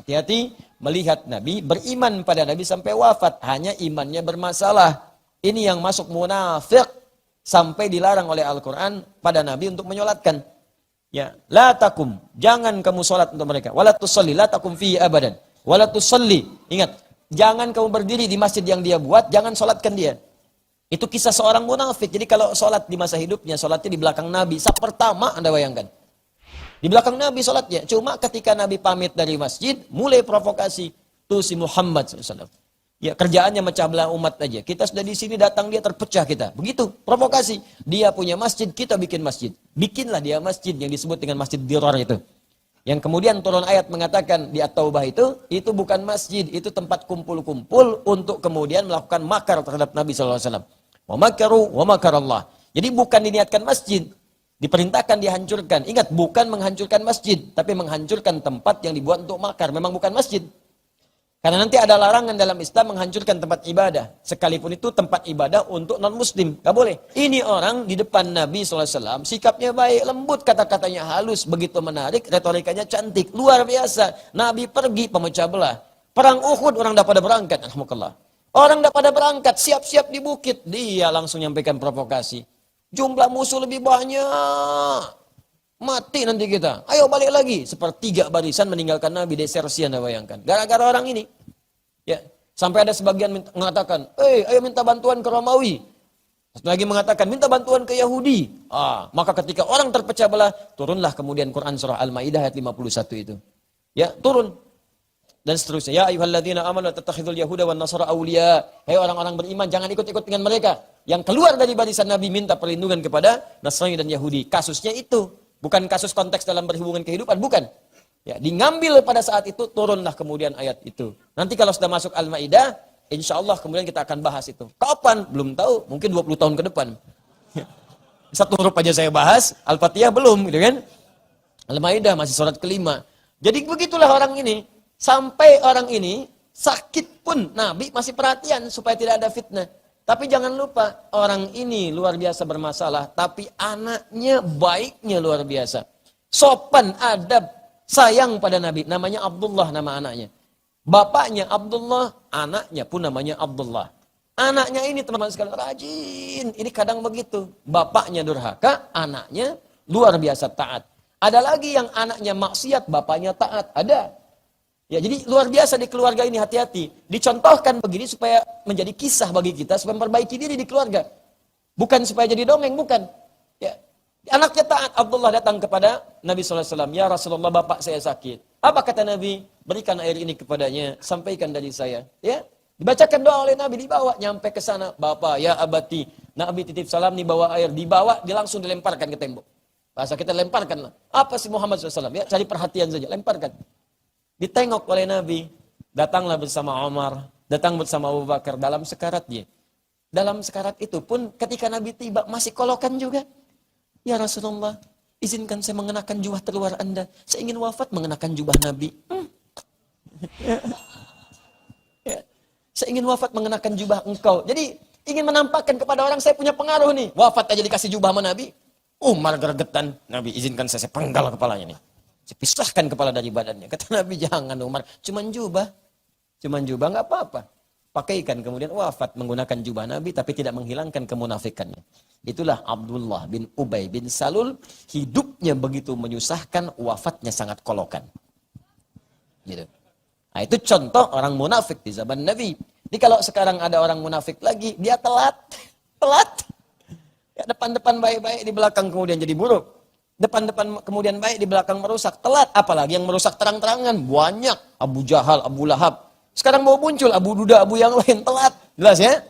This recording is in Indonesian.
Hati-hati melihat Nabi, beriman pada Nabi sampai wafat. Hanya imannya bermasalah. Ini yang masuk munafik. Sampai dilarang oleh Al-Quran pada Nabi untuk menyolatkan. Ya, la takum, jangan kamu solat untuk mereka. Wala tusalli, la takum fihi abadan. Wala tusalli, ingat, jangan kamu berdiri di masjid yang dia buat, jangan solatkan dia. Itu kisah seorang munafik. Jadi kalau solat di masa hidupnya, solatnya di belakang Nabi. Saat pertama Anda bayangkan. Di belakang Nabi solatnya. Cuma ketika Nabi pamit dari masjid, mulai provokasi. Tuh si Muhammad SAW. Ya, kerjaannya mecah belah umat aja. Kita sudah di sini, datang dia terpecah kita. Begitu, provokasi. Dia punya masjid, kita bikin masjid. Bikinlah dia masjid yang disebut dengan masjid Dirar itu. Yang kemudian turun ayat mengatakan di At-Taubah itu bukan masjid, itu tempat kumpul-kumpul untuk kemudian melakukan makar terhadap Nabi SAW. Wa makaru wa makarallah. Jadi bukan diniatkan masjid. Diperintahkan dihancurkan. Ingat, bukan menghancurkan masjid, tapi menghancurkan tempat yang dibuat untuk makar. Memang bukan masjid. Karena nanti ada larangan dalam Islam menghancurkan tempat ibadah. Sekalipun itu tempat ibadah untuk non-muslim. Gak boleh. Ini orang di depan Nabi SAW, sikapnya baik, lembut, kata-katanya halus, begitu menarik, retorikanya cantik, luar biasa. Nabi pergi pemecah belah. Perang Uhud orang dah pada berangkat. Alhamdulillah. Orang dah pada berangkat, siap-siap di bukit. Dia langsung nyampaikan provokasi. Jumlah musuh lebih banyak. Mati nanti kita. Ayo balik lagi. Sepertiga barisan meninggalkan Nabi. Desersi Anda bayangkan. Gara-gara orang ini. Ya. Sampai ada sebagian mengatakan, ayo minta bantuan ke Romawi. Satu lagi mengatakan, minta bantuan ke Yahudi. Maka ketika orang terpecah belah, turunlah kemudian Quran surah Al-Maidah ayat 51 itu. Ya, turun. Dan seterusnya. Ya ayyuhalladzina amanu la tattakhidul yahuda wan nasara awliya. Hai orang-orang beriman, jangan ikut-ikut dengan mereka. Yang keluar dari barisan Nabi minta perlindungan kepada Nasrani dan Yahudi. Kasusnya itu. Bukan kasus konteks dalam berhubungan kehidupan, bukan. Ya, ngambil pada saat itu, turunlah kemudian ayat itu. Nanti kalau sudah masuk Al-Maidah, insya Allah kemudian kita akan bahas itu. Kapan? Belum tahu, mungkin 20 tahun ke depan. Satu huruf aja saya bahas, Al-Fatihah belum, gitu kan? Al-Maidah masih surat kelima. Jadi begitulah orang ini. Sampai orang ini sakit pun, Nabi masih perhatian supaya tidak ada fitnah. Tapi jangan lupa, orang ini luar biasa bermasalah, tapi anaknya baiknya luar biasa. Sopan, adab, sayang pada Nabi. Namanya Abdullah nama anaknya. Bapaknya Abdullah, anaknya pun namanya Abdullah. Anaknya ini teman-teman sekalian rajin. Ini kadang begitu. Bapaknya durhaka, anaknya luar biasa taat. Ada lagi yang anaknya maksiat, bapaknya taat. Ada. Ya, jadi luar biasa di keluarga ini, hati-hati. Dicontohkan begini supaya menjadi kisah bagi kita, supaya memperbaiki diri di keluarga. Bukan supaya jadi dongeng, bukan. Ya. Anaknya taat, Abdullah datang kepada Nabi SAW. Ya Rasulullah, bapak saya sakit. Apa kata Nabi? Berikan air ini kepadanya, sampaikan dari saya. Ya, dibacakan doa oleh Nabi, dibawa, nyampe ke sana. Bapak, ya abati. Nabi titip salam, nih bawa air. Dibawa, dia langsung dilemparkan ke tembok. Bahasa kita lemparkan lah. Apa sih Muhammad SAW? Ya, cari perhatian saja, lemparkan. Ditengok oleh Nabi, datanglah bersama Umar, datang bersama Abu Bakar dalam sekarat dia. Dalam sekarat itu pun ketika Nabi tiba masih kolokan juga. Ya Rasulullah, izinkan saya mengenakan jubah terluar Anda. Saya ingin wafat mengenakan jubah Nabi. Ya. Saya ingin wafat mengenakan jubah engkau. Jadi ingin menampakkan kepada orang saya punya pengaruh nih. Wafat aja dikasih jubah sama Nabi. Umar gergetan. Nabi izinkan saya penggal kepalanya nih. Pisahkan kepala dari badannya. Kata Nabi, jangan Umar. Cuman jubah nggak apa-apa. Pakaikan kemudian wafat menggunakan jubah Nabi tapi tidak menghilangkan kemunafikannya. Itulah Abdullah bin Ubay bin Salul. Hidupnya begitu menyusahkan, wafatnya sangat kolokan. Gitu. Nah, itu contoh orang munafik di zaman Nabi. Jadi kalau sekarang ada orang munafik lagi, dia telat. Ya, depan-depan baik-baik, di belakang kemudian jadi buruk. Depan-depan kemudian baik, di belakang merusak. Telat, apalagi yang merusak terang-terangan. Banyak. Abu Jahal, Abu Lahab. Sekarang mau muncul Abu Duda, Abu yang lain. Telat. Jelas ya?